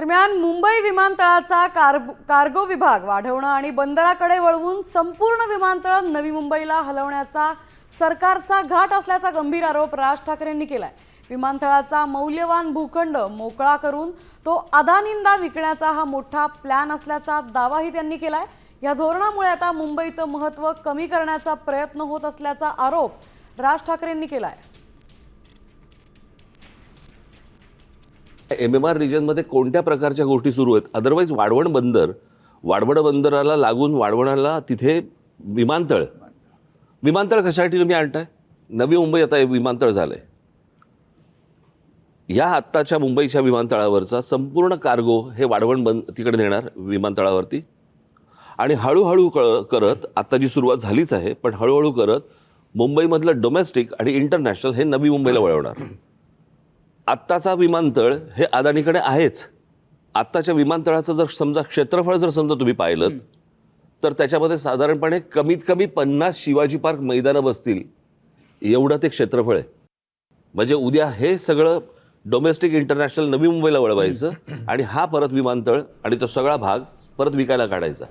दरम्यान मुंबई विमानतळाचा कार्गो विभाग वाढवणं आणि बंदराकडे वळवून संपूर्ण विमानतळ नवी मुंबईला हलवण्याचा सरकारचा घाट असल्याचा गंभीर आरोप राज ठाकरेंनी केलाय। विमानतळाचा मौल्यवान भूखंड मोकळा करून तो अदानींना विकण्याचा हा मोठा प्लॅन असल्याचा दावाही त्यांनी केलाय। या धोरणामुळे आता मुंबईचं महत्त्व कमी करण्याचा प्रयत्न होत असल्याचा आरोप राज ठाकरेंनी केलाय। MMR रिजनमध्ये कोणत्या प्रकारच्या गोष्टी सुरू आहेत? अदरवाईज वाढवण बंदराला लागून वाढवणाला तिथे विमानतळ कशासाठी तुम्ही आणताय? नवी मुंबई आता विमानतळ झालंय। या आत्ताच्या मुंबईच्या विमानतळावरचा संपूर्ण कार्गो हे तिकडे नेणार विमानतळावरती आणि हळूहळू करत आता जी सुरुवात झालीच आहे, पण हळूहळू करत मुंबईमधलं डोमेस्टिक आणि इंटरनॅशनल हे नवी मुंबईला वळवणार। आत्ताचा विमानतळ हे अदानीकडे आहेच। आत्ताच्या विमानतळाचं जर समजा क्षेत्रफळ जर तुम्ही पाहिलं तर त्याच्यामध्ये साधारणपणे कमीत कमी 50 शिवाजी पार्क मैदानं बसतील एवढं ते क्षेत्रफळ आहे। म्हणजे उद्या हे सगळं डोमेस्टिक इंटरनॅशनल नवी मुंबईला वळवायचं आणि हा परत विमानतळ आणि तो सगळा भाग परत विकायला काढायचा।